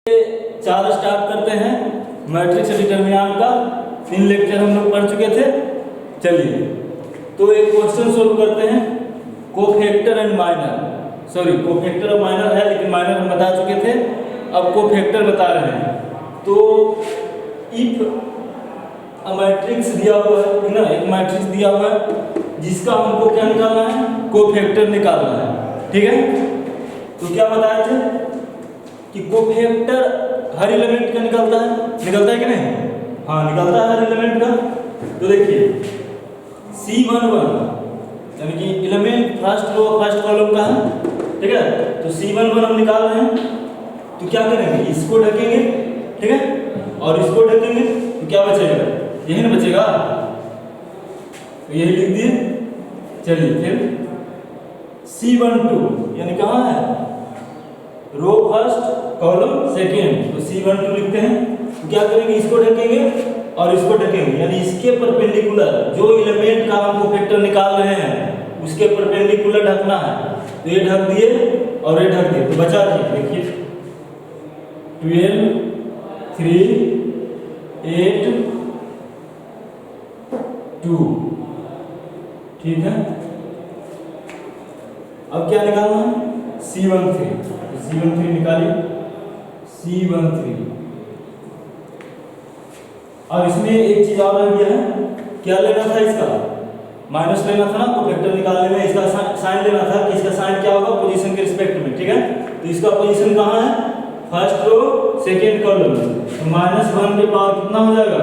चार स्टार्ट करते हैं मैट्रिक्स डिटरमिनेंट का। 3 लेक्चर हम लोग पढ़ चुके थे। चलिए तो एक क्वेश्चन सोल्व करते हैं। Cofactor and minor, sorry cofactor और माइनर है लेकिन माइनर हम बता चुके थे, अब कोफैक्टर बता रहे हैं। तो इफ मैट्रिक्स दिया हुआ है ना, एक मैट्रिक्स दिया हुआ है जिसका हमको क्या निकालना है, कोफैक्टर निकालना है। ठीक है, तो क्या बताए थे कि कोफैक्टर हर एलिमेंट का निकलता है कि नहीं? हाँ निकलता है हर एलिमेंट का। तो देखिए C11 यानी कि element first row first column का है, ठीक है। तो C11 हम निकाल रहे हैं, तो क्या करेंगे, इसको ढकेंगे, ठीक है, और इसको ढकेंगे तो क्या बचेगा, यही ना बचेगा, तो यही लिख दिए। चलिए फिर C12 यानी कहाँ है, रो फर्स्ट कॉलम सेकेंड, तो C12 लिखते हैं। तो क्या करेंगे, इसको ढकेंगे और इसको ढकेंगे, यानी इसके परपेंडिकुलर जो एलिमेंट का हम कोफैक्टर निकाल रहे हैं उसके परपेंडिकुलर ढकना है। तो ये ढक दिए और ये ढक दिए, तो बचा देखिए 12 3 8 2, ठीक है। अब क्या निकालना है, C13, तो C13 निकालिए, C13। और इसमें एक चीज और रह गया है, क्या लेना था, इसका माइनस लेना था ना, कोफैक्टर निकालने में इसका साइन लेना था कि इसका साइन क्या होगा, पोजीशन के रिस्पेक्ट में, ठीक है। तो इसका पोजीशन कहाँ है, फर्स्ट रो सेकेंड कॉलम, तो -1 के पावर कितना हो जाएगा,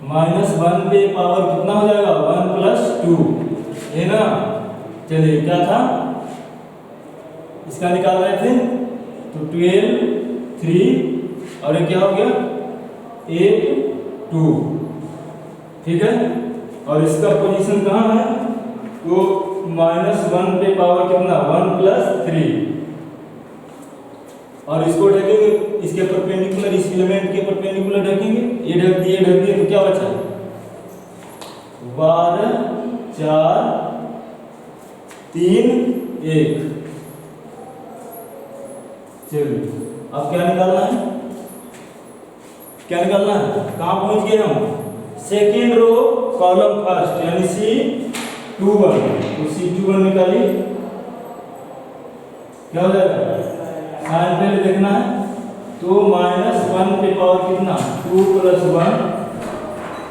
-1 पे पावर कितना हो जाएगा, 1 + 2, है ना। चलिए क्या था, इसका निकाल रहे थे, तो 12 3 और ये क्या हो गया 8 2, ठीक है। और इसका पोजीशन कहाँ है, तो -1 पे पावर कितना, 1 + 3, और इसको ढकेंगे, इसके परपेंडिकुलर, इस एलिमेंट के परपेंडिकुलर ढकेंगे, ये ढक दिए, तो क्या बचा 12 4 3 1। चलिए अब क्या निकालना है, कहाँ पहुंच गए हम, सेकेंड रो कॉलम फर्स्ट यानी C21, तो C21 निकालिए, क्या हो जाएगा, साइन पहले देखना है, तो -1 पे पावर कितना, 2 + 1,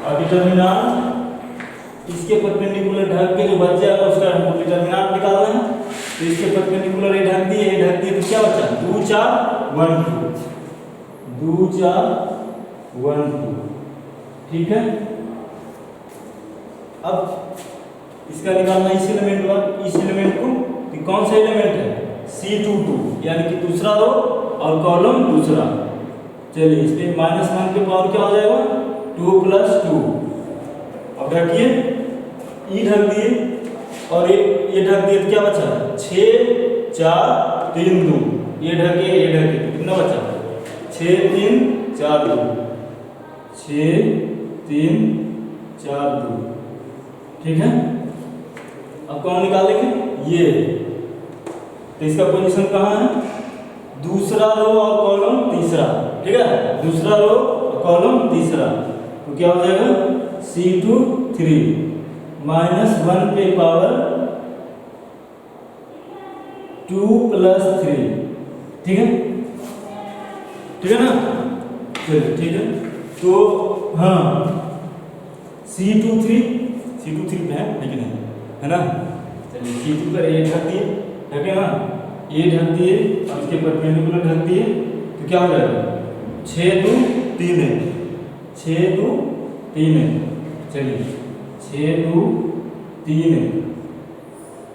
और डिटरमिनेंट इसके परपेंडिकुलर ढक के जो बच जाएगा उसका हमको डिटरमिनेंट निकालना है। तो इसके परपेंडिकुलर ये ढक दिए, तो क्या बचा, 2 4 1 2, 2 4 1 2, ठीक है। अब इसका निकालना इस एलिमेंट को, तो कौन सा एलिमेंट है, C22 यानी कि दूसरा रो और कॉलम दूसरा। चलिए इस पे -1 के पावर क्या हो जाएगा, 2 + 2, अब ढकिए, ई ढक दिए और ये ढक दिए, तो क्या बचा 6 4 3 2, ये ढके तो कितना बचा 6 3 4 2, 6 3 4 2, ठीक है। अब कौन निकालेंगे, ये, तो इसका पोजीशन कहाँ है, दूसरा रो और कॉलम तीसरा, ठीक है, दूसरा रो और कॉलम तीसरा, तो क्या हो जाएगा C23 -1 पे पावर 2 + 3, ठीक है ना। चलिए ठीक है, तो हाँ C23 पे है लेकिन है ना। चलिए C2 पर ये ढक दिए, ढके ना, ये ढक दिए और इसके परपेंडिकुलर ढक दिए, तो क्या हो जाएगा 6 2 3 है, 6 2 3 है। चलिए 6 2 3 है,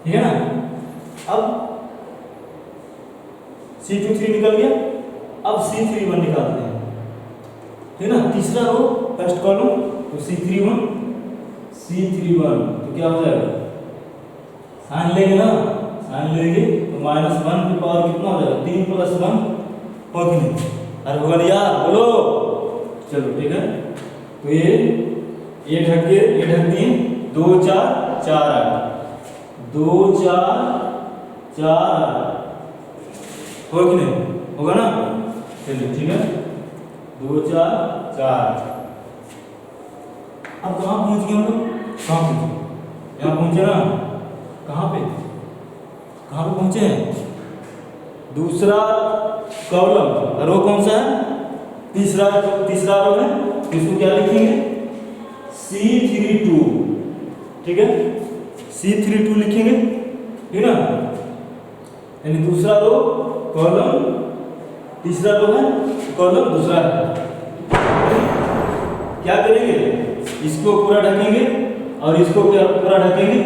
ठीक है ना। अब C23 निकल गया, अब C31 निकालते हैं, ठीक है ना, तीसरा रो फर्स्ट कॉलम, तो C31, तो क्या हो जाएगा, साइन लेंगे ना, साइन लेंगे तो -1 की पावर कितना हो जाएगा, 3 + 1 हो कि नहीं, अरे भगवान यार बोलो, चलो ठीक है। तो ये ढक दिए, 2 4 4 8, 2 4 4 हो कि नहीं, होगा ना। चलिए ठीक है, 2 4 4। अब कहाँ पहुँच गए हम लोग, कहाँ पहुँचे, यहाँ पहुँचे ना, कहाँ पे पहुँचे हैं, दूसरा कॉलम, रो कौन सा है, तीसरा रो है, इसको क्या लिखेंगे, C32, ठीक है, C32 लिखेंगे, ठीक ना, यानी दूसरा रो कॉलम, तीसरा रो है कॉलम दूसरा है। क्या करेंगे, इसको पूरा ढकेंगे और इसको पूरा ढकेंगे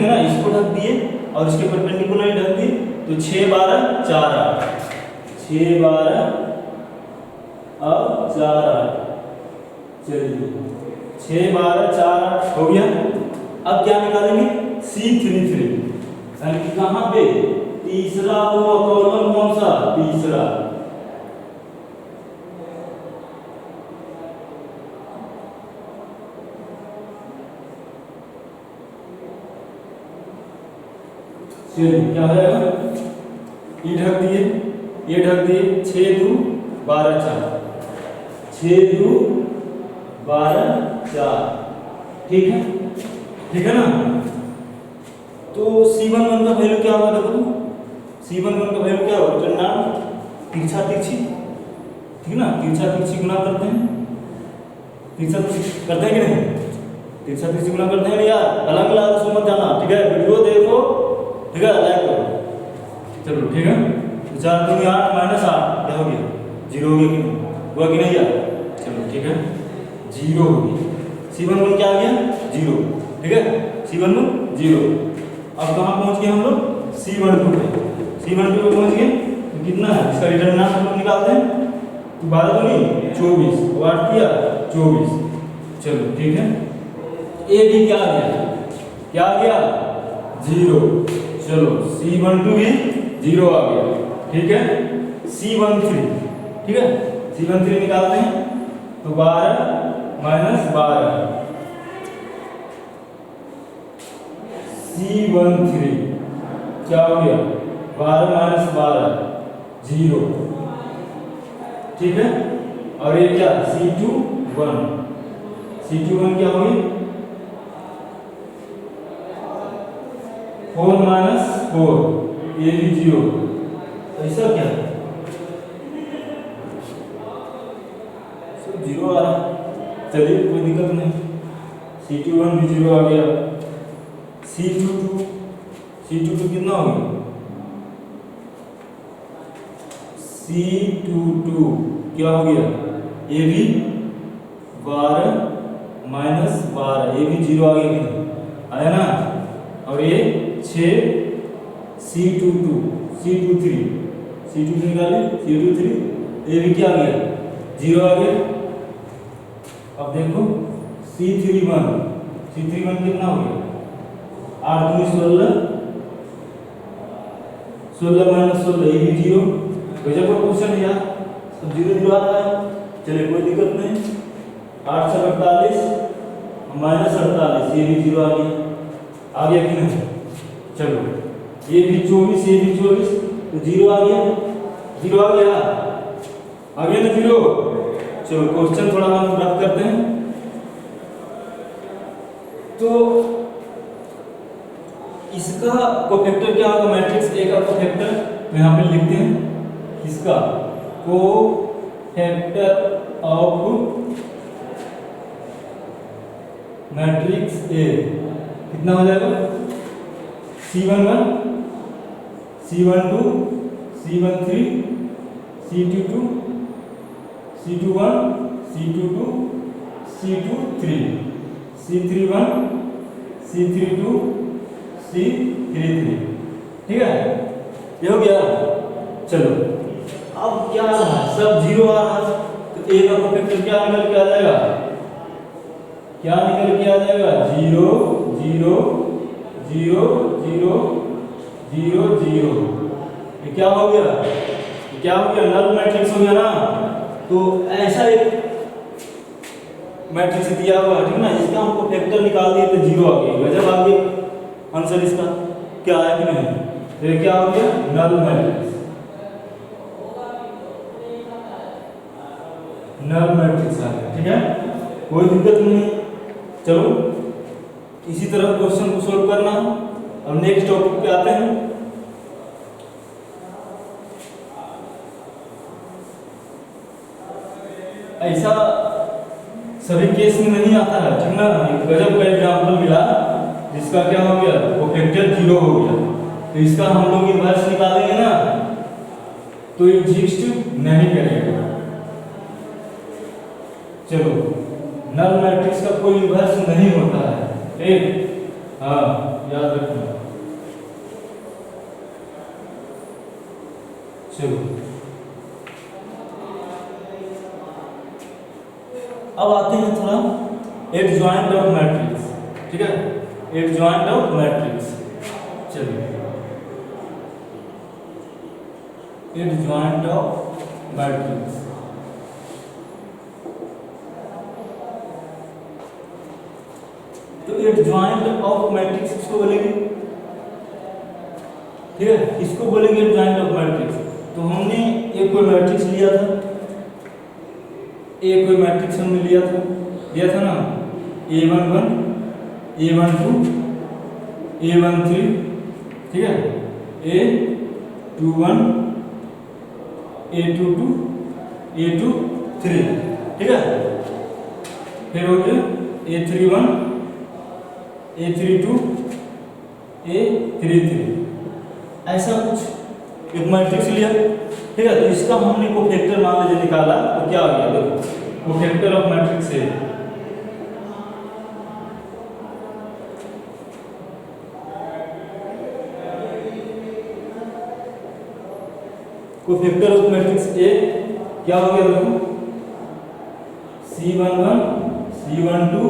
ना, इसको ढक दिए और इसके परपेंडिकुलर ढक दिए, तो 6 12 4 8, 6 12 और 4 8, चलिए 6 12 4 8 हो गया। अब क्या निकालेंगे, C33, यानी कि कहाँ पे, तीसरा रो कॉलम कौन सा, तीसरा, चलिए क्या हो जाएगा, ये ढक दिए 6 2 12 4, 6 2 12 4, ठीक है ना। तो C11 का वैल्यू क्या होगा, देखो C11 का वैल्यू क्या होगा, नाम तिरछा तिरछी, ठीक है ना, तिरछा तिरछी गुना करते हैं, तिरछा तिरछी करते हैं कि नहीं, तिरछा तिरछी गुना करते हैं यार, अलग अलग सो मत जाना, ठीक है, वीडियो देखो, ठीक है, लाइक करो, चलो ठीक है। 4 दूनी 8 माइनस 8 क्या हो गया, 0 हो गया कि नहीं, हुआ कि नहीं यार, चलो ठीक है, 0 हो गया। C11 क्या आ गया, 0, ठीक है, C11 0। अब कहाँ पहुँच गए हम लोग, C12 पे, C12 पे पहुँच गए, तो कितना है, इसका डिटरमिनेंट हम लोग निकालते हैं, तो 12 दूनी 24, 8 किया 24, चलो ठीक है। ए भी क्या आ गया 0, चलो C12 भी 0 आ गया, ठीक है। C13, ठीक है, C13 निकालते हैं, तो 12 माइनस 12, C13 क्या हो गया, 12 माइनस 12 0, ठीक है। और ये क्या, C21 क्या हो गई, 4 माइनस 4, ये भी 0, ऐसा क्या सब 0 आ रहा है, चलिए कोई दिक्कत नहीं, C21 भी 0 आ गया। C22 कितना हो गया, C22 क्या हो गया, ये भी 12 माइनस 12, ये भी 0 आ गया, कितना आया ना। और ये 6 C23 निकाले, C23 ये भी क्या आ गया, 0 आ गया। अब देखो C31 कितना हो गया, 8 दूनी 16, 16 माइनस 16 ये भी 0, गजब का क्वेश्चन है यार, सब 0 आ रहा है, चलिए कोई दिक्कत नहीं। 8 से 48 माइनस 48, ये भी 0 आ गया कि नहीं, चलो ये भी 24, ये भी 24, तो 0 आ गया, 0 आ गया ना 0। चलो क्वेश्चन थोड़ा हम रफ करते हैं, तो इसका कोफैक्टर क्या होगा, मैट्रिक्स ए का कोफैक्टर तो यहाँ पे लिखते हैं, इसका कोफैक्टर ऑफ मैट्रिक्स ए कितना हो जाएगा, C11 C12 C13 C22 C21 C22 C23 C31 C32 C33, ठीक है, ये हो गया। चलो अब क्या रहा, सब 0 आ रहा, तो ए का कोफैक्टर क्या निकल के आ जाएगा, 0 0 0 0 0 0, ये क्या हो गया, नल मैट्रिक्स हो गया ना। तो ऐसा एक मैट्रिक्स दिया हुआ है, ठीक ना, इसका हमको फैक्टर निकाल दिए तो 0 आ गया, गजब आ गया आंसर इसका, क्या है कि नहीं, तो ये क्या हो गया, नल मैट्रिक्स। नल मैट्रिक्स आ गया, ठीक है, कोई दिक्कत नहीं। चलो इसी तरह क्वेश्चन को सोल्व करना। अब नेक्स्ट टॉपिक पे आते हैं। ऐसा सभी केस में नहीं आता है, ठीक ना। एक गजब का एग्जाम्पल मिला जिसका क्या हो गया, कोफैक्टर 0 हो गया, तो इसका हम लोग इन्वर्स निकालेंगे ना तो एग्जिस्ट नहीं करेगा। चलो नल मैट्रिक्स का कोई इन्वर्स नहीं होता है, ठीक, हाँ याद रखना। चलो अब आते हैं थोड़ा एडजॉइंट ऑफ मैट्रिक्स, ठीक है, एडजॉइंट ऑफ मैट्रिक्स। चलिए एडजॉइंट ऑफ मैट्रिक्स, तो एडजॉइंट ऑफ मैट्रिक्स किसको बोलेंगे, ठीक है, इसको बोलेंगे एडजॉइंट ऑफ मैट्रिक्स। तो हमने एक कोई मैट्रिक्स लिया था, एक कोई मैट्रिक्स हमने लिया था ना, A11, A12, A13, ठीक है, A21, A22, A23, ठीक है, फिर हो गया A31, A32, A33, ऐसा कुछ एक मैट्रिक्स लिया, ठीक है। तो इसका हमने कोफैक्टर मान लीजिए निकाला, तो क्या आ गया, देखो कोफैक्टर ऑफ मैट्रिक्स है, कोफैक्टर ऑफ मैट्रिक्स ए क्या हो गया, देखो C11, C12,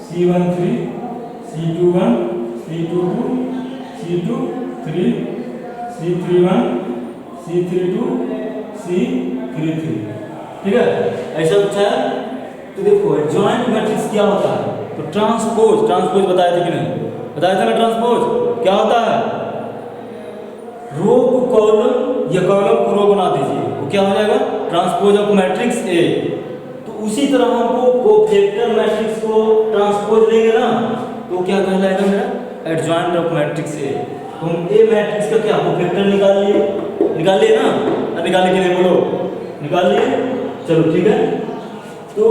C13, C21, C22, C23, C31, C32, C33, ठीक है, ऐसा कुछ है। तो देखो एडजॉइंट मैट्रिक्स क्या होता है, तो ट्रांसपोज बताया था कि नहीं, बताया था ना, ट्रांसपोज क्या होता है, रो को कॉलम या कॉलम को रो बना दीजिए, वो क्या हो जाएगा, ट्रांसपोज ऑफ मैट्रिक्स ए। तो उसी तरह हमको कोफैक्टर मैट्रिक्स को ट्रांसपोज लेंगे ना, तो क्या कहलाएगा मेरा, एडजॉइंट ऑफ मैट्रिक्स ए। तो हम ए मैट्रिक्स का क्या कोफैक्टर निकाल लिए ना, निकाले कि नहीं बोलो, निकाल लिए, चलो ठीक है। तो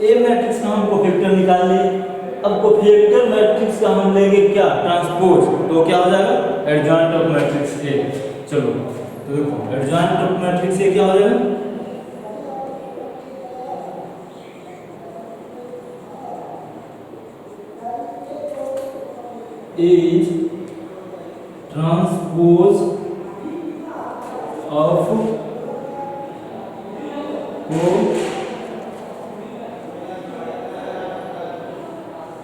ए मैट्रिक्स का हम कोफैक्टर निकाल लिए, अब कोफैक्टर मैट्रिक्स का हम लेंगे क्या, ट्रांसपोज, तो क्या हो जाएगा, एडजॉइंट ऑफ मैट्रिक्स ए। चलो तो देखो एडजॉइंट ऑफ मैट्रिक्स ए क्या हो जाएगा, is transpose of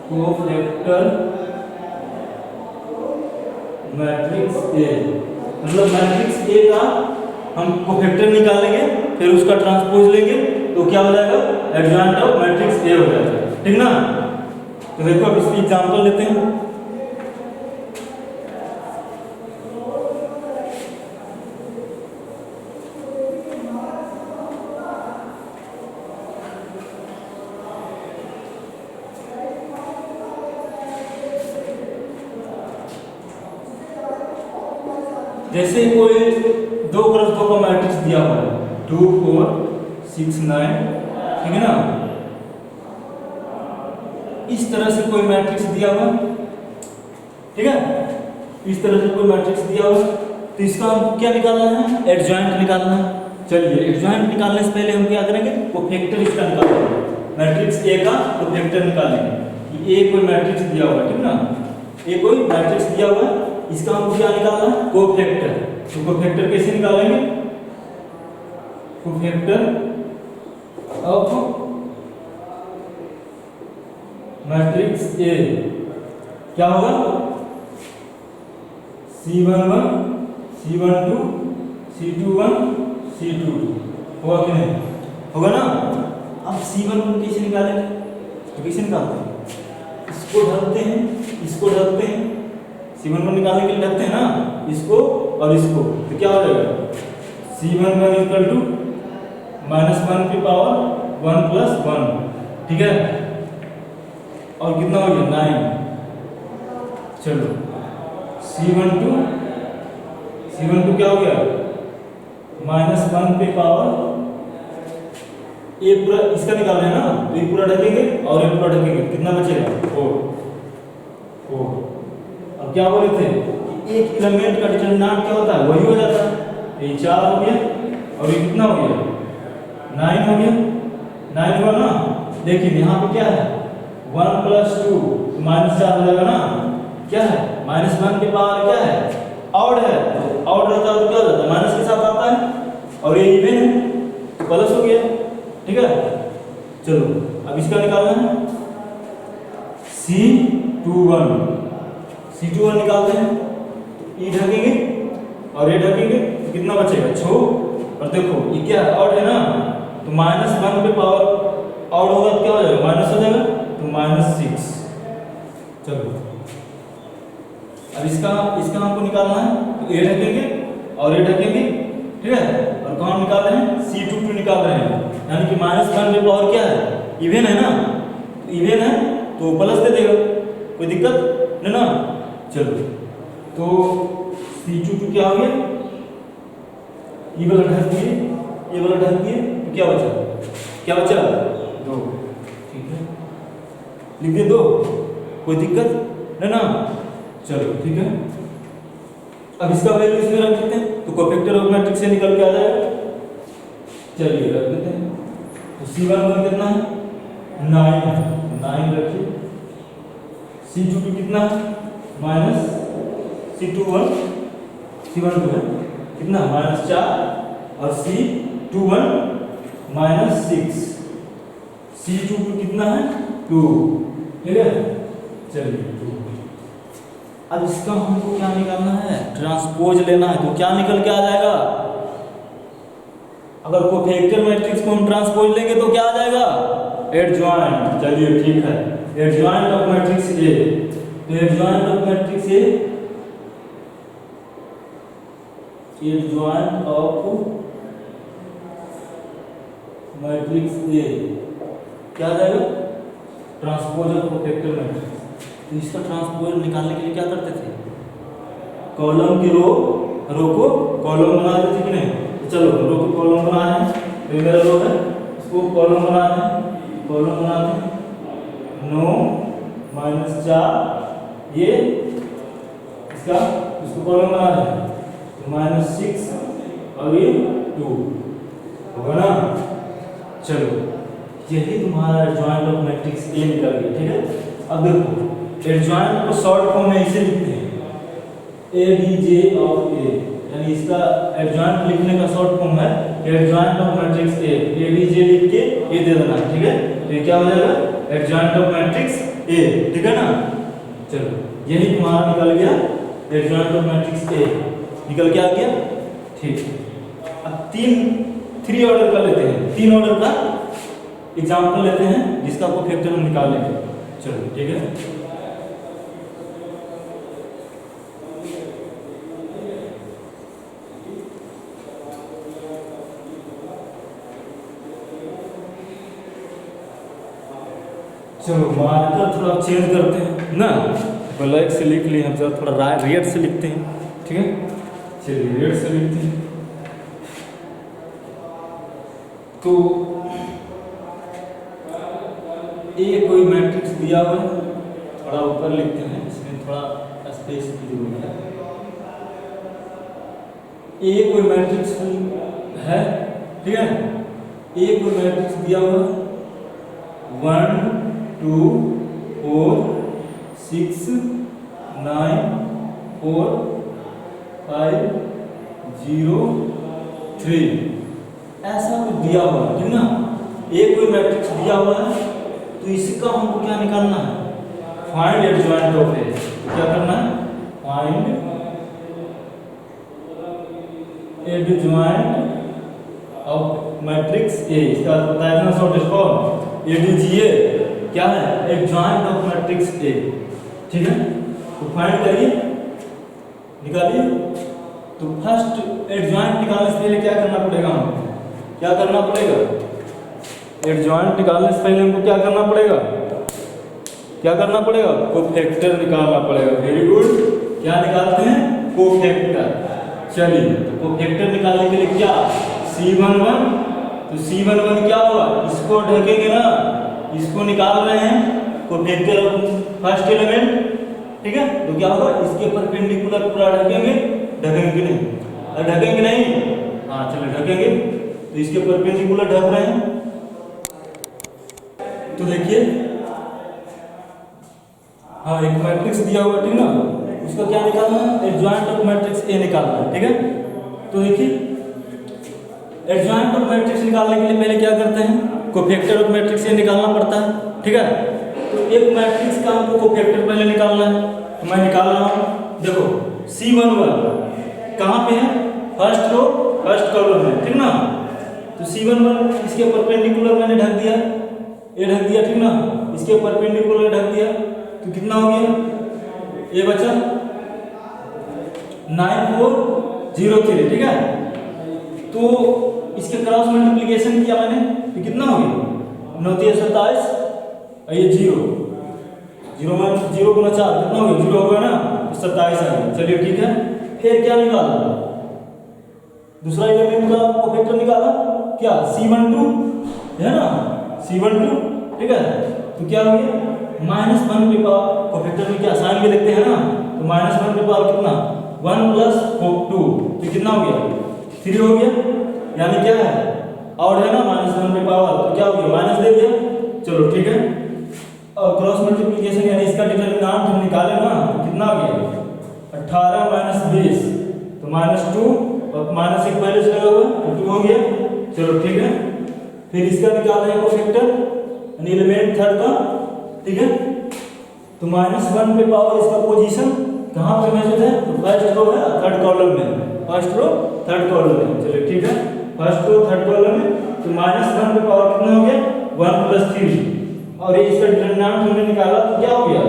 cofactor matrix A. मतलब मैट्रिक्स ए का हम कोफैक्टर निकालेंगे, फिर उसका ट्रांसपोज लेंगे, तो क्या हो जाएगा, एडजॉइंट ऑफ मैट्रिक्स ए हो जाएगा, ठीक ना। तो देखो अब इसकी एग्जांपल लेते हैं। जैसे कोई 2x2 का मैट्रिक्स दिया हुआ है, 2 4 6 9, ठीक है ना, इस तरह से कोई मैट्रिक्स दिया हुआ, ठीक है, इस तरह से कोई मैट्रिक्स दिया हुआ, तो इसका हम क्या निकालना है, एडजॉइंट निकालना है। चलिए एडजॉइंट निकालने से पहले हम क्या करेंगे, कोफैक्टर इसका निकालेंगे, मैट्रिक्स ए का कोफैक्टर निकालेंगे। ए कोई मैट्रिक्स दिया हुआ है, ठीक ना, ए कोई मैट्रिक्स दिया हुआ है, इसका हमको क्या निकालना है, कोफैक्टर। तो कोफैक्टर कैसे निकालेंगे, कोफैक्टर ऑफ मैट्रिक्स ए क्या होगा, C11, C12, C21, C22, होगा कि नहीं, होगा ना। अब C11 कैसे निकालेंगे, तो कैसे निकालते हैं, इसको ढकते हैं, इसको ढकते हैं, C11 निकालने के लिए रखते हैं ना इसको और इसको, तो क्या हो जाएगा C11 इक्वल टू -1 की पावर 1 + 1, ठीक है। और कितना हो गया 9। चलो C12 क्या हो गया -1 की पावर, ये पूरा इसका निकाल रहे हैं ना, तो ये पूरा ढकेंगे और ये पूरा ढकेंगे, कितना बचेगा 4। अब क्या बोले थे कि एक एलिमेंट का डिटरमिनेंट क्या होता है वही हो जाता है। ये 4 हो गया और ये कितना हो गया 9 हो गया, 9 हुआ ना। लेकिन यहाँ पे क्या है 1 + 2 तो -4 हो जाएगा ना, क्या है -1 की पावर क्या है ऑड है, तो ऑड रहता है तो क्या हो जाता है माइनस के साथ आता है, और ये इवन है तो प्लस हो गया, ठीक है। चलो अब इसका निकालना है C21 निकालते हैं, तो ई ढकेंगे और ये ढकेंगे तो कितना बचेगा 6। और देखो ये क्या है ऑड है ना, तो -1 पे पावर ऑड होगा तो क्या हो जाएगा माइनस हो जाएगा, तो -6। चलो अब इसका हमको निकालना है, तो ये ढकेंगे और ये ढकेंगे, ठीक है। और कौन निकाल रहे हैं C22 निकाल रहे हैं, यानी कि -1 पे पावर क्या है इवन है ना, तो इवन है तो प्लस दे देगा, कोई दिक्कत नहीं ना। चलो तो C22 क्या हो गया, ये वाला ढक दिए, ये वाला ढक दिए, तो क्या बचा 2, ठीक है लिख दे 2, कोई दिक्कत नहीं ना। चलो ठीक है, अब इसका वैल्यू इसमें रख देते हैं, तो कोफैक्टर ऑफ मैट्रिक्स से निकल के आ जाएगा। चलिए रख देते हैं, तो C11 कितना है 9 रखिए, C22 कितना है C12 है कितना -4 और C21 -6, C22 कितना है 2, ठीक है। चलिए 2। अब इसका हमको क्या निकालना है ट्रांसपोज लेना है, तो क्या निकल के आ जाएगा, अगर कोफैक्टर मैट्रिक्स को हम ट्रांसपोज लेंगे तो क्या आ जाएगा एडजॉइंट। चलिए ठीक है, एडजॉइंट ऑफ मैट्रिक्स ए, तो adjoint of matrix A, adjoint of matrix ए क्या आ जाएगा ट्रांसपोज ऑफ कोफैक्टर मैट्रिक्स। तो इसका ट्रांसपोज निकालने के लिए क्या करते थे, कॉलम की रो को कॉलम बना देते थे कि नहीं। तो चलो रो को कॉलम बना रहे हैं, तो मेरा रो है इसको कॉलम बना रहे हैं, कॉलम बनाते हैं 9 -4, ये इसका इसको कॉलम बना रहे हैं तो -6 और ये 2 होगा ना। चलो यही तुम्हारा एडजॉइंट ऑफ मैट्रिक्स ए निकल गया, ठीक है। अब देखो एडजॉइंट को शॉर्ट फॉर्म में ऐसे लिखते हैं ADJ ऑफ ए, यानी इसका एडजॉइंट लिखने का शॉर्ट फॉर्म है adjoint of matrix A, ADJ लिख के ए दे देना, ठीक है। तो ये क्या हो जाएगा एडजॉइंट ऑफ मैट्रिक्स ए, ठीक है ना। चलो यही तुम्हारा निकल गया एडजॉइंट ऑफ मैट्रिक्स ए, निकल के आ गया, ठीक। अब 3 ऑर्डर का लेते हैं, 3 ऑर्डर का एग्जाम्पल लेते हैं जिसका कोफैक्टर हम निकाल लेंगे। चलो ठीक है, चलो मार्कर थोड़ा चेंज करते हैं ना, ब्लैक से लिख लिए हम जरा थोड़ा रेड से लिखते हैं, ठीक है। चलिए रेड से लिखते हैं, तो ए कोई मैट्रिक्स दिया हुआ है, थोड़ा ऊपर लिखते हैं, इसमें थोड़ा स्पेस की जरूरत है। ए कोई मैट्रिक्स है, ठीक है। ए कोई मैट्रिक्स दिया हुआ है 1 2 4 6 9 4 5 0 3 ऐसा कुछ दिया हुआ है, ठीक ना। एक कोई मैट्रिक्स दिया हुआ है, तो इसका हमको क्या निकालना है फाइंड एडजॉइंट ऑफ ए। तो क्या करना है फाइंड एडजॉइंट ऑफ मैट्रिक्स ए, इसका बताया ना शॉर्ट फॉर्म एडीजीए क्या है एडजॉइंट ऑफ मैट्रिक्स ए, ठीक है। तो फाइंड करिए निकालिए। तो फर्स्ट एडजॉइंट निकालने से पहले क्या करना पड़ेगा हमें? क्या करना पड़ेगा? एडजॉइंट निकालने से पहले हमको क्या करना पड़ेगा? क्या करना पड़ेगा? कोफैक्टर निकालना पड़ेगा। Very good. क्या निकालते हैं? कोफैक्टर। चलिए, तो कोफैक्टर निकालने के लिए क्या? C11, तो C11 क्या होगा? इसको ढकेंगे ना, इसको निकाल रहे हैं कोफैक्टर फर्स्ट एलिमेंट, ठीक है। तो क्या होगा? इसके परपेंडिकुलर पूरा ढकेंगे, ढकेंगे नहीं, ढकेंगे नहीं, हाँ चलो ढकेंगे। तो इसके परपेंडिकुलर ढक रहे हैं। तो देखिए, हाँ एक मैट्रिक्स दिया हुआ, ठीक ना, उसका क्या निकालना है? एडजॉइंट ऑफ मैट्रिक्स ए निकालना है, ठीक है। तो देखिए, एडजॉइंट ऑफ मैट्रिक्स निकालने के लिए पहले क्या करते हैं? कोफैक्टर ऑफ मैट्रिक्स ए निकालना पड़ता है, ठीक है। तो एक मैट्रिक्स का हमको कोफैक्टर पहले निकालना है, तो मैं निकाल रहा हूँ। देखो C11 कहाँ पे है? फर्स्ट रो फर्स्ट कॉलम में, ठीक ना। तो C11 इसके परपेंडिकुलर मैंने ढक दिया, ये ढक दिया, ठीक ना। इसके परपेंडिकुलर ढक दिया, तो कितना हो गया? ये बचा 9403, ठीक है। तो इसके क्रॉस मल्टीप्लिकेशन किया मैंने, तो कितना हो गया? 9 ये 0 0 गुना 4 कितना हो गया? 0 हो गया ना, तो 27 आ गया। चलिए ठीक है। फिर क्या निकाला? दूसरा एलिमेंट का कोफैक्टर निकाला, क्या? C12 है ना, C12, ठीक है। तो क्या हो गया? -1 पे पावर, कोफैक्टर में क्या साइन भी लिखते हैं ना, तो -1 पे पावर कितना? 1 + 2, तो कितना हो गया? 3 हो गया। यानी क्या है? और है ना -1 पे पावर, तो क्या हो गया? माइनस दे दिया। चलो ठीक है। और क्रॉस मल्टीप्लिकेशन यानी इसका डिटरमिनेंट हम निकाले ना, तो कितना हो गया? 18 - 20, तो -2 और -1 पहले से लगा हुआ, तो 2 हो गया। चलो ठीक है। फिर इसका निकालना है कोफैक्टर यानी एलिमेंट थर्ड का, ठीक है। तो -1 पे पावर इसका पोजीशन कहाँ पे मौजूद है? तो फर्स्ट रो है थर्ड कॉलम में, फर्स्ट रो थर्ड कॉलम में। चलिए ठीक है, फर्स्ट रो थर्ड कॉलम में। तो -1 पे पावर कितना हो गया? 1 + 3, और ये इसका डिटरमिनेंट हमने निकाला, तो क्या हो गया?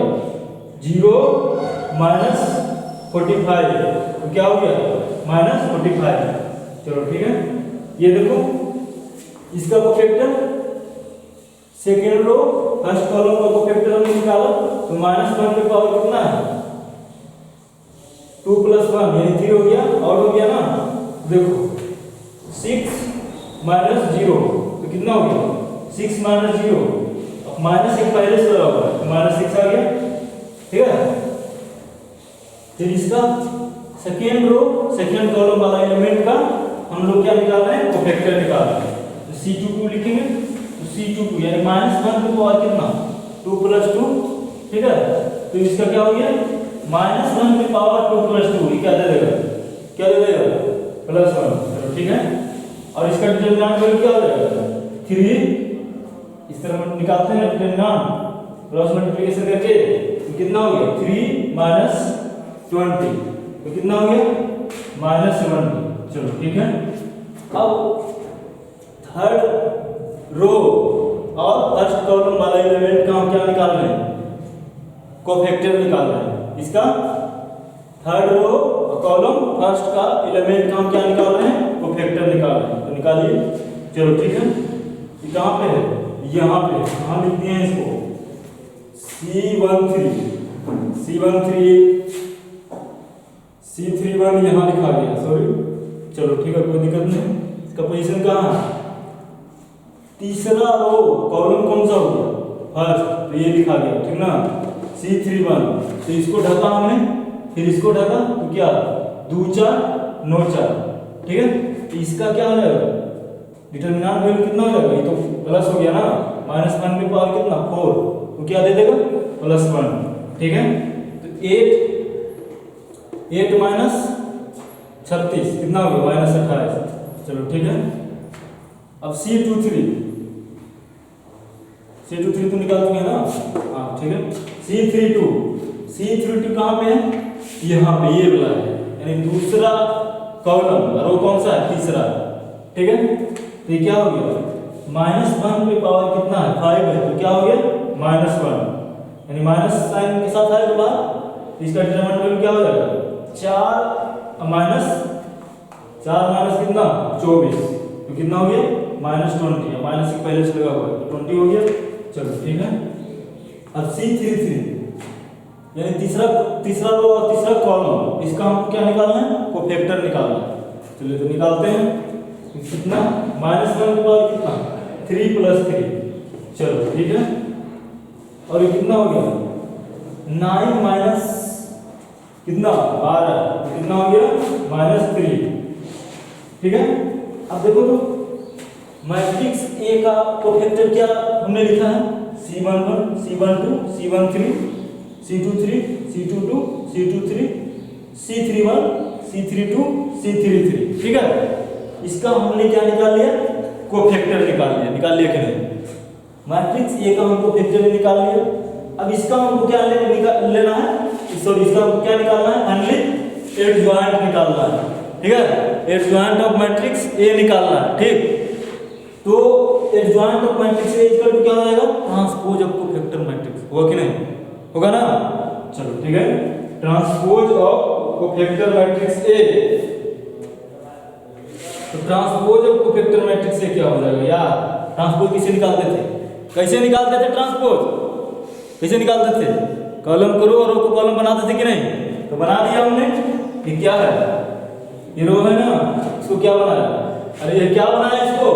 0 - 45, तो क्या हो गया? -45। चलो ठीक है। ये देखो, इसका cofactor second row first column का कोफैक्टर हमने निकाला, तो -1 पे पावर कितना है? 2 + 1 यानी 3 हो गया, और हो गया ना। देखो 6 - 0, तो कितना हो गया? 6 - 0, अब -1 पहले से लगा हुआ है, तो -6 आ गया, ठीक है। फिर इसका सेकेंड रो सेकेंड कॉलम वाला एलिमेंट का हम लोग क्या निकाल रहे हैं? कोफैक्टर निकाल रहे हैं। तो C22 लिखेंगे, तो C22 यानी -1 पे पावर कितना? 2 + 2, ठीक है। तो इसका क्या हो गया? -1 पे पावर 2 + 2, ये क्या दे देगा? क्या दे देगा? +1। चलो ठीक है। और इसका डिटरमिनेंट वैल्यू क्या हो जाएगा? 3। इस तरह हम निकालते हैं डिटरमिनेंट क्रॉस मल्टीप्लिकेशन करके, तो कितना हो गया? 3 - 20, तो कितना हो गया? -1। चलो ठीक है। अब थर्ड रो और फर्स्ट कॉलम वाला एलिमेंट का हम क्या निकाल रहे हैं? कोफैक्टर निकाल रहे हैं। इसका थर्ड रो कॉलम फर्स्ट का एलिमेंट का हम क्या निकाल रहे हैं? कोफैक्टर निकाल रहे हैं। तो निकालिए। चलो ठीक है। ये कहाँ पे है? यहाँ पे। कहाँ लिखते हैं इसको? C31 यहाँ लिखा गया, सॉरी। चलो ठीक है, कोई दिक्कत नहीं। इसका पोजीशन कहाँ है? तीसरा रो कॉलम कौन सा होगा? फर्स्ट, तो ये लिखा गया, ठीक ना। C31, तो इसको ढका हमने, फिर इसको ढका, तो क्या? 2 × 4 = 9 × 4, ठीक है। तो इसका क्या हो जाएगा? डिटरमिनेंट वैल्यू कितना हो जाएगा? ये तो प्लस हो गया ना, -1 पे पावर कितना? 4, तो क्या दे देगा? +1, ठीक है। तो 8 - 36 कितना हो गया? -28। चलो ठीक है। अब C23 तो निकाल चुके हैं ना, हाँ ठीक है। C32 कहाँ पे है? यहाँ पे, ये वाला है, यानी दूसरा कॉलम, रो कौन सा है? तीसरा, ठीक है। तो ये क्या हो गया? -1 पे पावर कितना है? 5 है, तो क्या हो गया? -1, यानी माइनस साइन के साथ आएगा बाहर, तो इसका डिटरमिनेंट वैल्यू क्या हो जाएगा? 4 माइनस कितना 24, तो कितना हो गया -20, माइनस से पहले से लगा हुआ है तो 20 हो गया। चलो ठीक है। अब C33 यानी तीसरा रो और तीसरा कॉलम, इसका हमको क्या निकालना है, कोफैक्टर निकालना है। चलिए तो निकालते हैं। कितना -1 के बाद कितना 3 + 3, चलो ठीक है। और ये कितना हो गया 9 माइनस कितना 12, तो कितना हो गया -3, ठीक है। अब देखो तो मैट्रिक्स ए का कोफैक्टर क्या हमने लिखा है, C11 C12 C13 C23 C22 C23 C31 C32 C33, ठीक है। इसका हमने क्या निकाल लिया, कोफैक्टर निकाल लिया कि नहीं। मैट्रिक्स ए का हमको कोफैक्टर निकाल लिया। अब इसका हमको क्या लेना है, सॉरी इसका हमको क्या निकालना है, फाइनली एडजॉइंट निकालना है, ठीक है। एडजॉइंट ऑफ मैट्रिक्स ए निकालना है, ठीक। तो adjoint of matrix A equal to क्या हो जाएगा, ट्रांसपोज ऑफ कोफैक्टर मैट्रिक्स, होगा कि नहीं, होगा ना। चलो ठीक है, transpose of cofactor matrix A. तो ट्रांसपोज ऑफ कोफैक्टर मैट्रिक्स से क्या हो जाएगा यार, ट्रांसपोज किसे निकालते थे, कैसे निकालते थे ट्रांसपोज, कैसे निकालते थे, कॉलम को रो और रो को कॉलम बनाते थे कि नहीं, तो बना दिया हमने। ये क्या है, ये रो है ना, इसको क्या बनाया, अरे ये क्या बनाया, इसको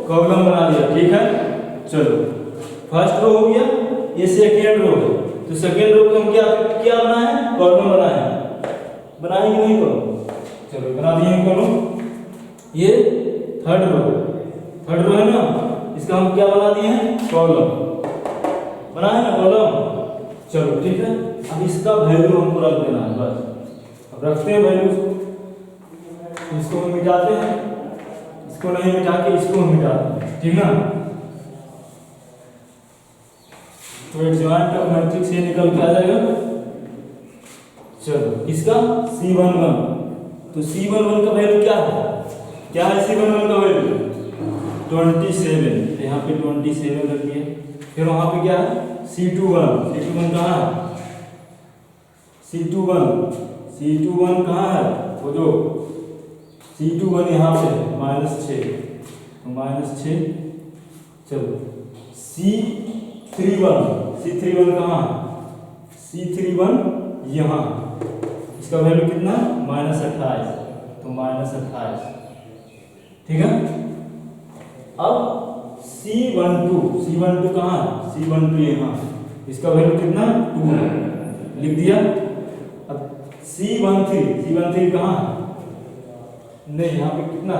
कॉलम बना दिया, ठीक है। चलो फर्स्ट रो हो गया, ये सेकेंड रो है, तो सेकेंड रो को हम क्या बनाए, कॉलम बनाए कि नहीं कॉलम, चलो बना दिए कॉलम। ये थर्ड रो है ना, इसका हम क्या बना दिए हैं, कॉलम बनाए ना, कॉलम। चलो ठीक है। अब इसका वैल्यू हमको रख देना है बस। अब रखते हैं वैल्यू, इसको हम मिटाते हैं, इसको नहीं मिटा के इसको हम मिटाते हैं, ठीक ना। तो एडजॉइंट ऑफ मैट्रिक्स ये निकल के आ जाएगा। चलो इसका C11, तो C11 का वैल्यू क्या है, C11 का वैल्यू 27, यहाँ पे 27 रख दिए। फिर वहां पे क्या है C21 कहाँ है, C21 कहाँ है, वो जो C21 यहाँ पे -6, तो -6। चलो C31 कहाँ है, C31 यहाँ, इसका वैल्यू कितना -28, तो -28, ठीक है। अब C12 कहाँ है, C12 यहाँ, इसका वैल्यू कितना 2 है, लिख दिया। अब C13 कहाँ है, नहीं यहाँ पे कितना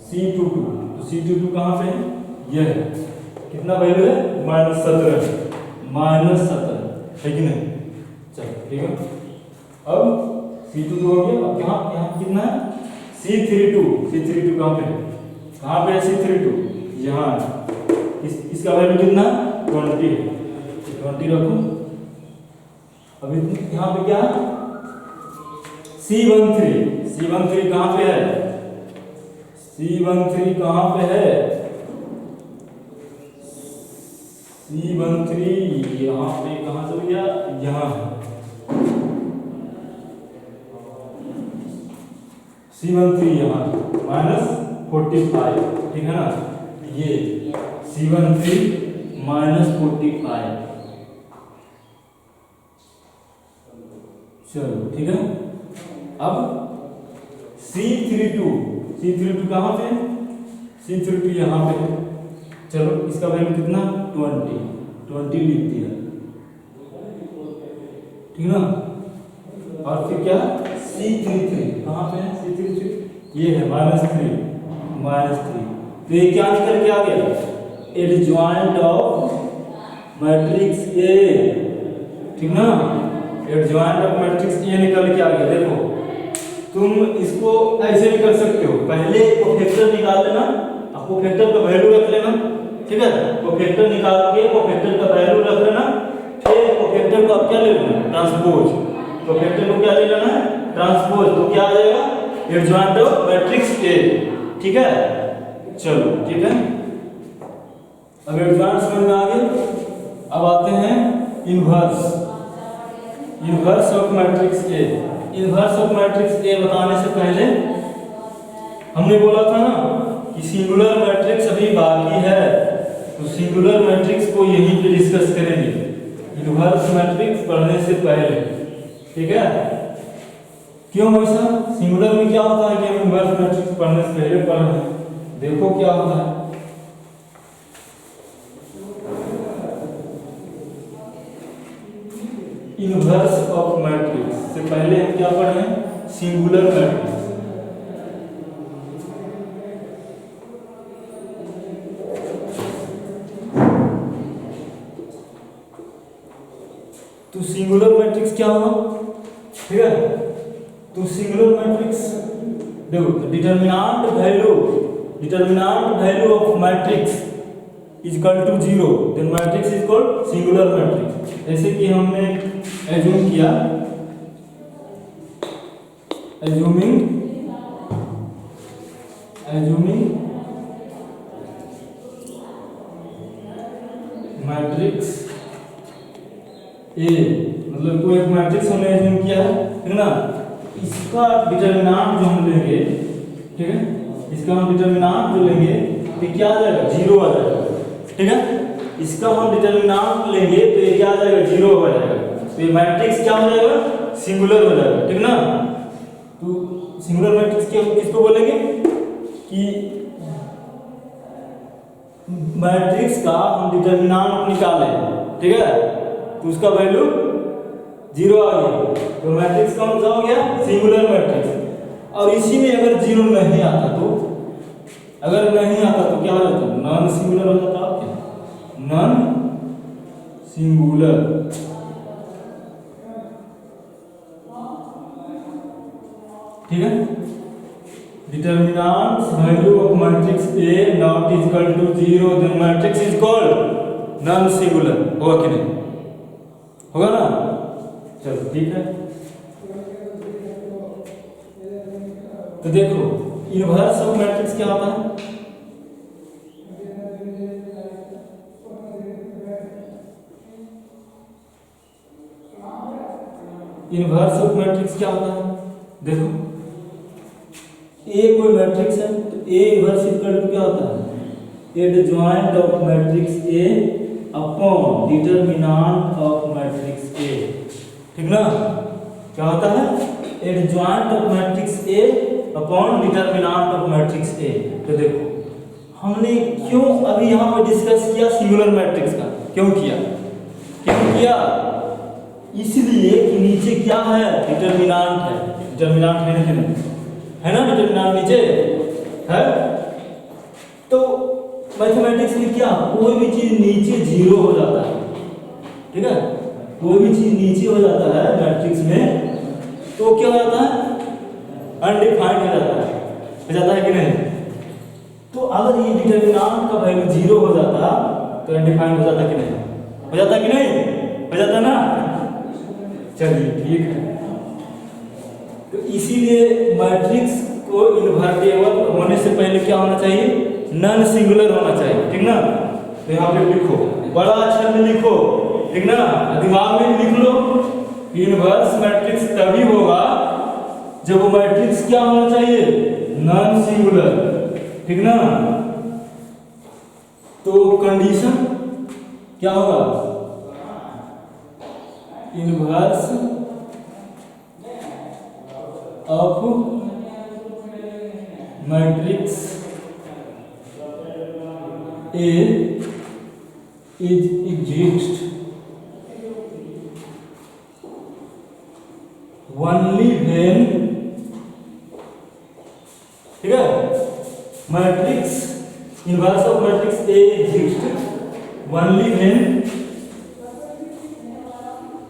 C22, तो C22 कहाँ पे है, यह है, कितना वैल्यू है -17 है कि नहीं। चलो ठीक है। अब C22 हो गया। अब यहाँ कितना है C32 कहाँ पे है C32, यहाँ। इसका वैल्यू कितना 20 रखो। अब यहाँ पे क्या है C13 कहाँ पे है, C13 कहाँ पे है, C13 यहाँ पे कहाँ से भैया, यहाँ है C13 यहाँ -45, ठीक है ना। ये C13 -45, चलो ठीक है। अब C32 कहाँ पे, C32 यहाँ पे है। चलो इसका वैल्यू कितना 20 लिख दिया, ठीक ना। और फिर क्या C33 कहाँ पे है, C33 ये है -3। तो ये क्या निकल के आ गया, एडजॉइंट ऑफ मैट्रिक्स ए, ठीक ना। एडजॉइंट ऑफ मैट्रिक्स ए निकल के आ गया। देखो तुम इसको ऐसे भी कर सकते हो, पहले कोफैक्टर निकाल लेना, अब कोफैक्टर का वैल्यू रख लेना, ठीक है। कोफैक्टर निकाल के कोफैक्टर का वैल्यू रख लेना, फिर कोफैक्टर को अब क्या ले लेना, ट्रांसपोज। कोफैक्टर को क्या ले लेना है, ट्रांसपोज, तो क्या आ जाएगा एडजॉइंट ऑफ मैट्रिक्स ए, ठीक है। चलो ठीक है। अब एडजॉइंट समझ में आ गया। अब आते हैं inverse of matrix A. Inverse of matrix ए बताने से पहले हमने बोला था ना कि सिंगुलर मैट्रिक्स अभी बाकी है, तो सिंगुलर मैट्रिक्स को यहीं पे डिस्कस करेंगे इनवर्स मैट्रिक्स पढ़ने से पहले, ठीक है। क्यों ऐसा? सिंगुलर में क्या होता है कि हम इनवर्स मैट्रिक्स पढ़ने से पहले पढ़ रहे हैं। देखो क्या होता है, इनवर्स ऑफ मैट्रिक्स से पहले हम क्या पढ़ रहे हैं? Singular matrix. तो सिंगुलर मैट्रिक्स क्या होगा, ठीक है। तो सिंगुलर मैट्रिक्स देखो, determinant value of matrix is equal to 0, then matrix is called singular matrix. जैसे कि हमने एज्यूम किया, एज्यूमिंग मैट्रिक्स ए, मतलब कोई एक मैट्रिक्स हमने एज्यूम किया है, ठीक ना। इसका डिटरमिनेंट जो हम लेंगे, ठीक है, इसका हम डिटरमिनेंट जो लेंगे तो क्या आ जाएगा? 0 आ जाएगा, ठीक है। इसका हम डिटरमिनेंट लेंगे तो ये क्या आ जाएगा? 0 हो जाएगा। तो ये मैट्रिक्स क्या हो जाएगा? सिंगुलर हो जाएगा, ठीक ना। तो सिंगुलर मैट्रिक्स किसको बोलेंगे कि मैट्रिक्स का हम डिटरमिनेंट निकालें, ठीक है, तो उसका वैल्यू 0 आ गया, तो मैट्रिक्स कौन सा हो गया? Singular matrix. और इसी में अगर 0 नहीं आता तो क्या हो जाता? नॉन सिंगुलर हो जाता है। क्या? नॉन सिंगुलर, ठीक है। Determinant value of matrix A not equal to 0, then matrix is called non singular. होगा कि नहीं? होगा ना? चलो ठीक है। तो देखो इनवर्स ऑफ मैट्रिक्स क्या होता है? इनवर्स ऑफ मैट्रिक्स क्या होता है? देखो ए कोई मैट्रिक्स है तो ए इनवर्स इक्वल टू क्या होता है? Adjoint of matrix A upon determinant of matrix ए, ठीक ना। क्या होता है? Adjoint of matrix A upon determinant of matrix ए। तो देखो हमने क्यों अभी यहाँ पर डिस्कस किया सिंगुलर मैट्रिक्स का? क्यों किया? इसलिए कि नीचे क्या है? डिटरमिनेंट है। डिटरमिनेंट है ना, है ना? डिटरमिनेंट नीचे है। तो मैथमेटिक्स में क्या, कोई भी चीज नीचे 0 हो जाता है, ठीक है। कोई भी चीज नीचे हो जाता है मैट्रिक्स में तो क्या हो जाता है? अनडिफाइंड हो जाता है कि नहीं? तो अगर ये डिटरमिनेंट का वैल्यू 0 हो जाता तो अनडिफाइंड हो जाता कि नहीं? हो जाता कि नहीं? हो जाता ना। चलिए ठीक है। तो इसीलिए मैट्रिक्स को इनवर्टेबल होने से पहले क्या होना चाहिए? नॉन सिंगुलर होना चाहिए, ठीक ना। तो यहाँ पे लिखो, बड़ा अक्षर में लिखो, ठीक ना, दिमाग में लिख लो। इनवर्स मैट्रिक्स तभी होगा जब वो मैट्रिक्स क्या होना चाहिए? नॉन सिंगुलर, ठीक ना। तो कंडीशन क्या होगा? Inverse of matrix A is exist only when, ठीक है, matrix inverse of matrix A exist only when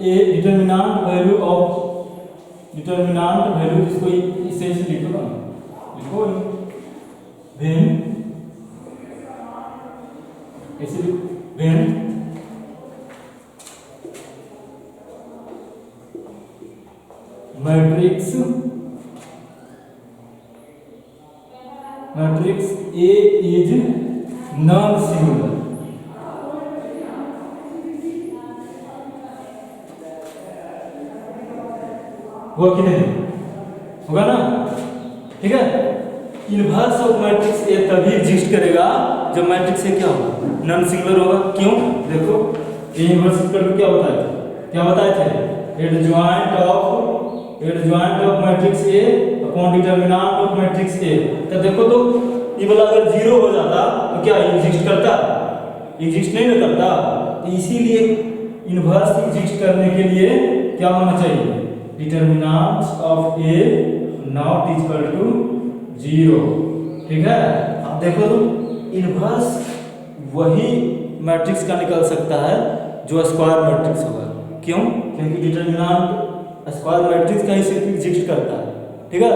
A determinant value इसको इसे लिखो ना, लिखो व्हेन, ऐसे when matrix A is non singular, हुआ कि नहीं? होगा ना? ठीक है। इनवर्स ऑफ मैट्रिक्स ए तभी एग्जिस्ट करेगा जब मैट्रिक्स ए क्या होगा? नॉन सिंगुलर होगा। क्यों? देखो ए इनवर्स इक्वल टू क्या बताए थे? क्या बताए थे? Adjoint of matrix A upon determinant of matrix ए। तो देखो तो ये वाला अगर जीरो हो जाता तो क्या एग्जिस्ट करता? एग्जिस्ट नहीं ना करता। तो इसीलिए इनवर्स एग्जिस्ट करने के लिए क्या होना चाहिए? Determinant of A not equal to zero. ठीक है। अब देखो तो इनवर्स वही मैट्रिक्स का निकल सकता है जो स्क्वायर मैट्रिक्स होगा। क्यों? क्योंकि डिटरमिनेंट स्क्वायर मैट्रिक्स का ही सिर्फ एग्जिस्ट करता है। ठीक है।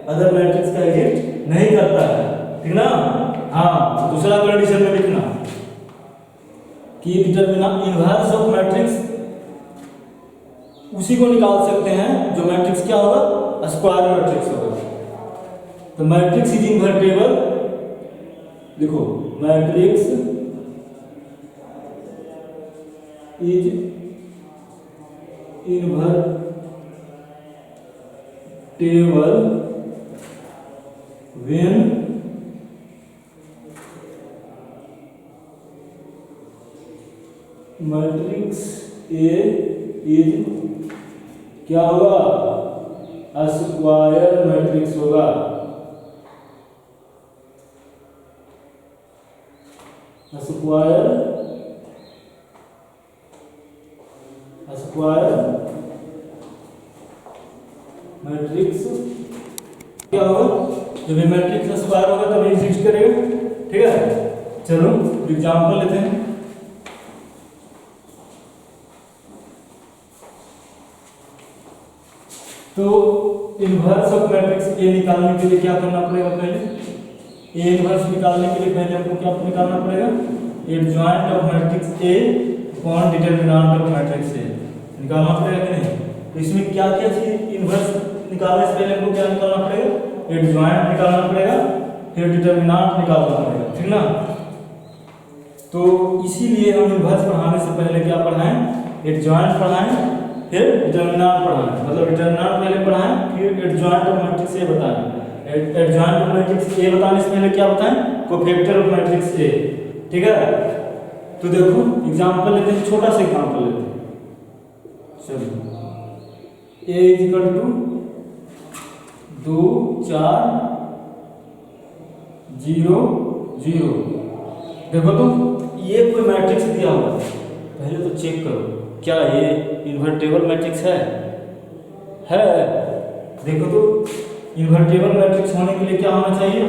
अदर मैट्रिक्स का एग्जिस्ट नहीं करता है। ठीक ना? हाँ, दूसरा कंडीशन में लिखना कि डिटरमिनेंट इनवर्स ऑफ मैट्रिक्स उसी को निकाल सकते हैं जो मैट्रिक्स क्या होगा? स्क्वायर मैट्रिक्स होगा। तो मैट्रिक्स इज इनवर्टेबल। देखो matrix is invertible when matrix A is क्या होगा? स्क्वायर मैट्रिक्स होगा। स्क्वायर मैट्रिक्स क्या होगा? जब ये मैट्रिक्स स्क्वायर होगा तब एग्जिस्ट करेगा। ठीक है। चलो एग्जांपल लेते हैं। तो इनवर्स ऑफ मैट्रिक्स ए निकालने के लिए क्या करना पड़ेगा? पहले ए इनवर्स निकालने के लिए पहले हमको क्या निकालना पड़ेगा? Adjoint of matrix A upon determinant of matrix ए निकालना पड़ेगा कि नहीं? तो इसमें क्या क्या चीज इनवर्स निकालने से पहले हमको क्या निकालना पड़ेगा? एडजॉइंट निकालना पड़ेगा, फिर डिटरमिनेंट निकालना पड़ेगा। ठीक ना? तो इसीलिए हम इनवर्स पढ़ाने से पहले क्या पढ़ाएं? एडजॉइंट पढ़ाएं, फिर डिटरमिनेंट पढ़ाएं। मतलब डिटरमिनेंट पहले पढ़ाएं, फिर एडजॉइंट ऑफ मैट्रिक्स ए बताएं। एडजॉइंट ऑफ मैट्रिक्स ए बताने से पहले क्या बताएं? कोफैक्टर ऑफ मैट्रिक्स ए। ठीक है। तो देखो एग्जांपल लेते हैं, छोटा सा एग्जांपल लेते हैं। चलो ए इज इक्वल टू 2 4 0 0। देखो तो ये कोई मैट्रिक्स दिया हुआ है, पहले तो चेक करो क्या ये इन्वर्टेबल मैट्रिक्स है? देखो तो इन्वर्टेबल मैट्रिक्स होने के लिए क्या होना चाहिए?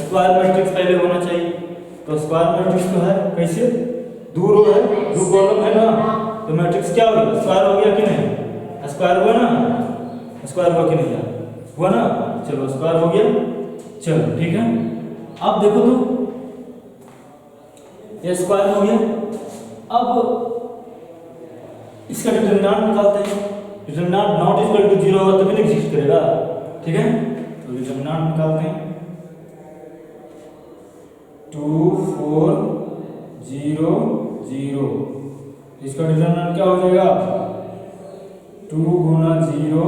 स्क्वायर मैट्रिक्स पहले होना चाहिए। तो स्क्वायर मैट्रिक्स तो है कैसे? 2 रो है, 2 कॉलम है ना, तो मैट्रिक्स क्या हो गया? स्क्वायर हो गया कि नहीं? स्क्वायर हुआ ना? स्क्वायर हुआ कि नहीं यार? हुआ ना? चलो स्क्वायर हो गया। चलो ठीक है। अब देखो तो ये स्क्वायर हो गया। अब इसका डिटरमिनेंट निकालते हैं। डिटरमिनेंट नॉट इक्वल टू 0 होगा तभी एग्जिस्ट करेगा। ठीक है। तो डिटरमिनेंट निकालते हैं। 2 4 0 0। इसका डिटरमिनेंट क्या हो जाएगा? 2 गुना 0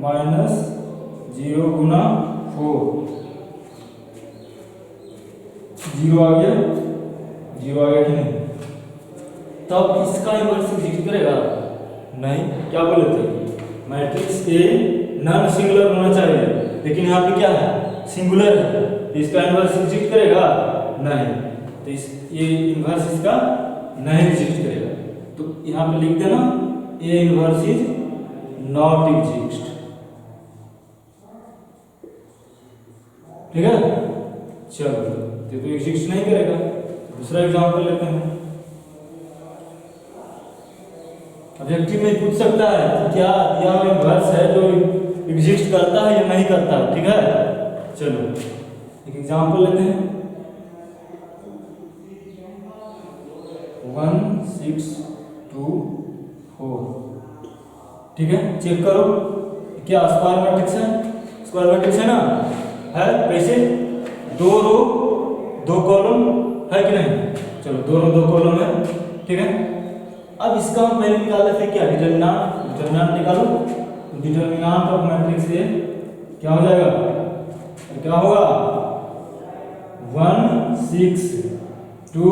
माइनस 0 गुना 4। 0 आ गया। 0 आ गया कि नहीं? तब इसका इनवर्स एग्जिस्ट करेगा? नहीं। क्या बोले थे? मैट्रिक्स ए नॉन सिंगुलर होना चाहिए, लेकिन यहाँ पे क्या है? सिंगुलर है। इसका इनवर्स एग्जिस्ट करेगा? नहीं। तो ये इनवर्स इसका नहीं एग्जिस्ट करेगा। तो यहाँ पे लिख देना A inverse is not exist. ठीक है। चलो तो एग्जिस्ट नहीं करेगा। दूसरा एग्जांपल लेते हैं। ऑब्जेक्टिव में पूछ सकता है क्या दिया हुआ इनवर्स है जो एग्जिस्ट करता है या नहीं करता है। ठीक है। चलो एक एग्जांपल लेते हैं। 1 6 2 4। ठीक है। चेक करो क्या स्क्वायर मैट्रिक्स है? स्क्वायर मैट्रिक्स है ना? है। कैसे? 2 रो 2 कॉलम है कि नहीं? चलो 2 रो 2 कॉलम है। ठीक है। अब इसका हम पहले निकाल लेते हैं क्या? डिटरमिनेंट निकालो। तो डिटर्मिनेंट ऑफ मैट्रिक्स ए क्या हो जाएगा, क्या होगा 1 6 2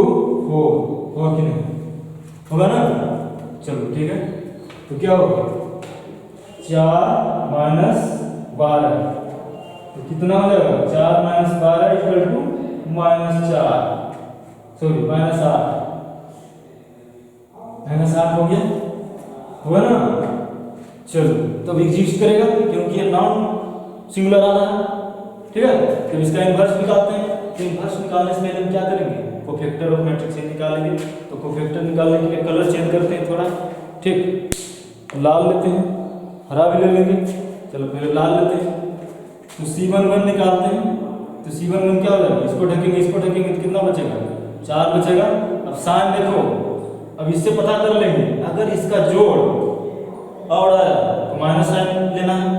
4 होगा कि नहीं, होगा ना। चलो ठीक है, तो क्या होगा 4 माइनस 12, तो कितना हो जाएगा 4 माइनस 12 इक्वल टू -4, सॉरी -8, -8 हो गया, होगा ना। चलो तब एग्जिस्ट करेगा क्योंकि ये नॉन सिंगुलर आ रहा है, ठीक है। तो इसका इनवर्स निकालते हैं, तो इनवर्स निकालने से पहले हम क्या करेंगे, कोफैक्टर ऑफ मैट्रिक्स ए निकालेंगे। तो कोफैक्टर निकालने के लिए कलर चेंज करते हैं थोड़ा, ठीक, लाल लेते हैं, हरा भी ले लेंगे, चलो पहले लाल लेते हैं। तो C11 निकालते हैं, तो C11 क्या हो जाएगा, इसको ढकेंगे तो कितना बचेगा 4 बचेगा। अब साइन देखो, अब इससे पता कर लेंगे, अगर इसका जोड़ और आया तो माइनस साइन लेना है,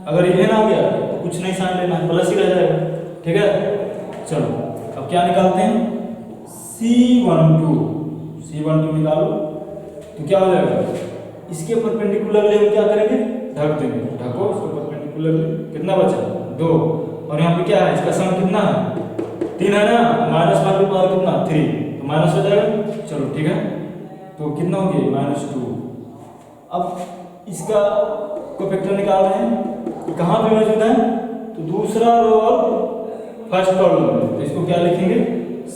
अगर इवन आ गया तो कुछ नहीं साइन लेना है, प्लस ही रह जाएगा, ठीक है। चलो अब क्या निकालते हैं, C12 निकालो, तो क्या हो जाएगा, इसके परपेंडिकुलरली हम क्या करेंगे, ढक देंगे, ढको इसको परपेंडिकुलरली, कितना बचा 2, और यहाँ पे क्या है, इसका सम कितना है 3 है ना, -1 की पावर कितना 3, तो माइनस हो जाएगा। चलो ठीक है, तो कितना हो गया -2। अब इसका कोफैक्टर निकाल रहे हैं, तो कहाँ पे मौजूद है, तो दूसरा रो और फर्स्ट कॉलम में, तो इसको क्या लिखेंगे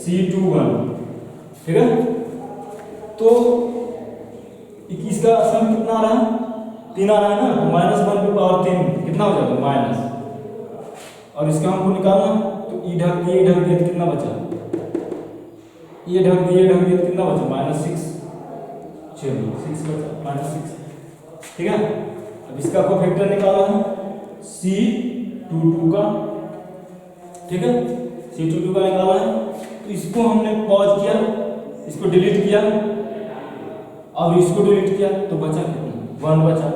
C21, ठीक है। तो इसका सम कितना आ रहा है 3 आ रहा है ना, तो -1 की पावर 3 कितना हो जाएगा माइनस, और इसका हमको निकालना, तो ये ढक दिए तो कितना बचा, ये ढक दिए तो कितना बचा -6, चलिए 6 बचा -6, ठीक है। अब इसका कोफैक्टर निकालना है C22 का, ठीक है, C22 का निकालना है। तो इसको हमने पॉज किया, इसको डिलीट किया और इसको डिलीट किया, तो बचा कितना 1 बचा,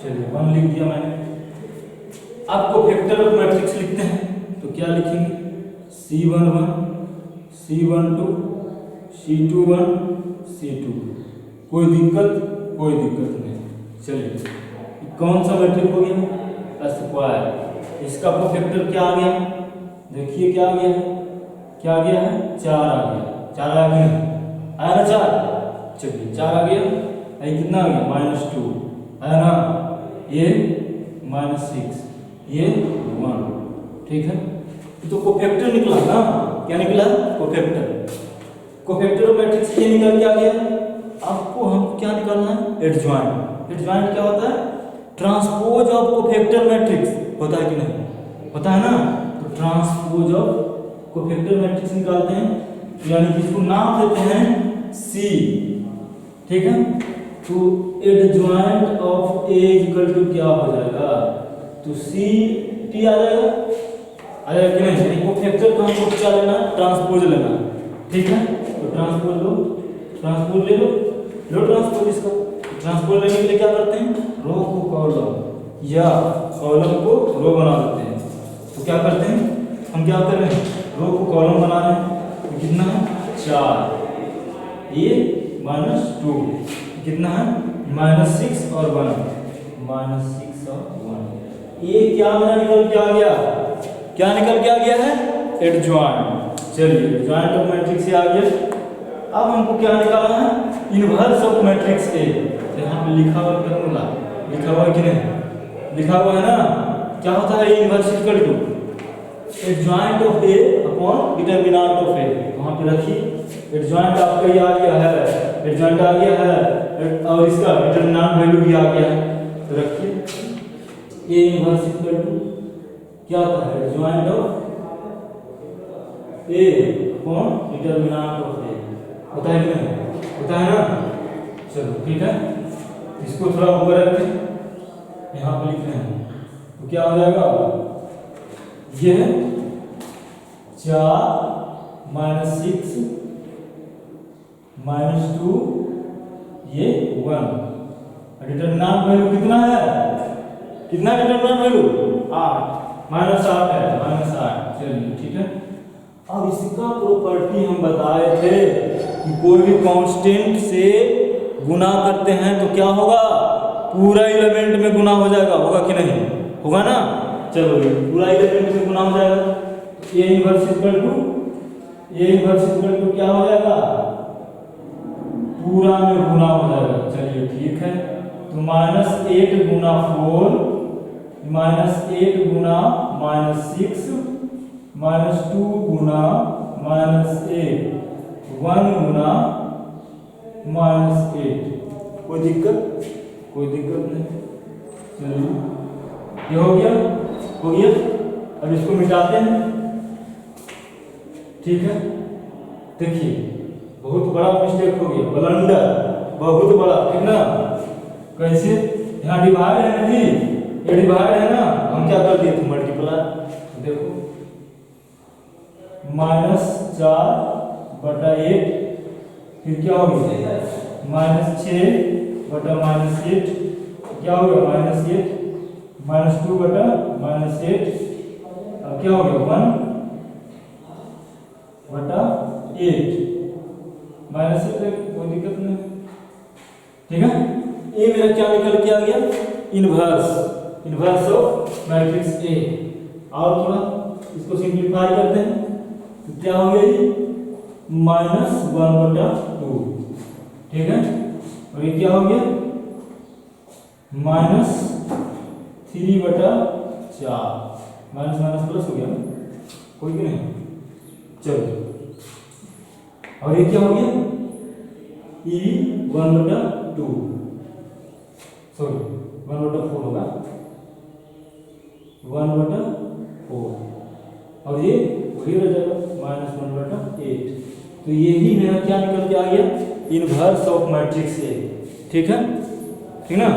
चलिए 1 लिख दिया मैंने। अब कोफैक्टर ऑफ मैट्रिक्स लिखते हैं, तो क्या लिखेंगे C11 C12 C21 C22, कोई दिक्कत नहीं। चलिए कौन सा मैट्रिक्स हो गया स्क्वायर, इसका कोफैक्टर क्या आ गया, देखिए क्या आ गया है 4 आ गया, 4 आ गया, आया ना 4, चलिए 4 आ गया, ये कितना आ गया -2 है ना, ये -6, ये 1, ठीक है। तो कोफैक्टर निकला ना, क्या निकला कोफैक्टर ऑफ मैट्रिक्स ये निकल के आ गया। आपको हमको क्या निकालना है, एडजॉइंट क्या होता है, ट्रांसपोज ऑफ कोफैक्टर मैट्रिक्स, होता है कि नहीं, होता है ना। तो ट्रांसपोज ऑफ कोफैक्टर मैट्रिक्स निकालते हैं, यानी कि इसको नाम देते हैं C, ठीक है। तो adjoint of A equal to क्या हो जाएगा, तो CT आ जाएगा कि नहीं, कोफैक्टर को हमको क्या लेना, ट्रांसपोज लेना, ठीक है। तो ट्रांसपोज ले लो ट्रांसपोज, इसका ट्रांसपोज लेने के लिए क्या करते हैं, रो को कॉलम या कॉलम को रो बना देते हैं। तो क्या करते हैं हम, क्या कर रहे हैं, रो को कॉलम बना रहे हैं, तो कितना है 4, ये -2, कितना है -6 और 1, -6 और 1, ये क्या मेरा निकल के आ गया है एडजॉइंट। चलिए एडजॉइंट ऑफ मैट्रिक्स आ गया। अब हमको क्या निकालना है, इनवर्स ऑफ मैट्रिक्स ए, यहाँ पे लिखा हुआ फॉर्मूला लिखा हुआ कि नहीं, लिखा हुआ है ना, क्या होता है inverse equal to adjoint of A upon determinant of A, वहाँ पे रखिए, एडजॉइंट आपका ये आ गया है, एडजॉइंट आ गया है और इसका डिटरमिनेंट वैल्यू भी आ गया है, तो रखिए ए इनवर्स इक्वल टू क्या होता है, adjoint of A upon determinant of A, होता है कि नहीं, होता है ना। चलो ठीक है, इसको थोड़ा ऊपर रखते हैं, यहाँ पे लिखते हैं, तो क्या हो जाएगा, ये 4 -6 -2 ये 1, डिटरमिनेंट वैल्यू कितना है, कितना डिटरमिनेंट वैल्यू 8 -8 है, -8। चलिए ठीक है। अब इसका प्रॉपर्टी हम बताए थे कि कोई भी कांस्टेंट से गुना करते हैं तो क्या होगा, पूरा एलिमेंट में गुना हो जाएगा, होगा कि नहीं, होगा ना। चलो ये पूरा एलिमेंट में गुना हो जाएगा, तो ए इनवर्स इक्वल टू क्या हो जाएगा, पूरा में गुना हो जाएगा। चलिए ठीक है, तो -8 गुना 4, -8 गुना -6, -2 गुना -8, 1 गुना -8। कोई दिक्कत नहीं। चलिए ये हो गया। अब इसको मिटाते हैं, ठीक है। देखिए बहुत बड़ा मिस्टेक हो गया, ब्लंडर बहुत बड़ा, ठीक ना। कैसे, यहाँ डिवाइड है ना जी, ये डिवाइड है ना, हम क्या कर दिए थे, मल्टीप्लाई। देखो -4/8, फिर क्या हो गया, -6/-8, क्या हो गया, -8, -2/-8, अब क्या हो गया, 1/8, -8, कोई दिक्कत नहीं, ठीक है। ये मेरा क्या निकल के आ गया, इनवर्स ऑफ मैट्रिक्स ए। और थोड़ा इसको सिंप्लीफाई करते हैं, तो क्या हो गया जी, -1/2, ठीक है। और ये क्या हो गया, -3/4, माइनस माइनस प्लस हो गया ना, कोई भी नहीं। चलो और ये क्या हो गया, E1/2, सॉरी 1/4 होगा, 1/4, और ये वही रह जाएगा -1/8। तो यही मेरा क्या निकल के आ गया, इनवर्स ऑफ मैट्रिक्स ए, ठीक है, ठीक ना।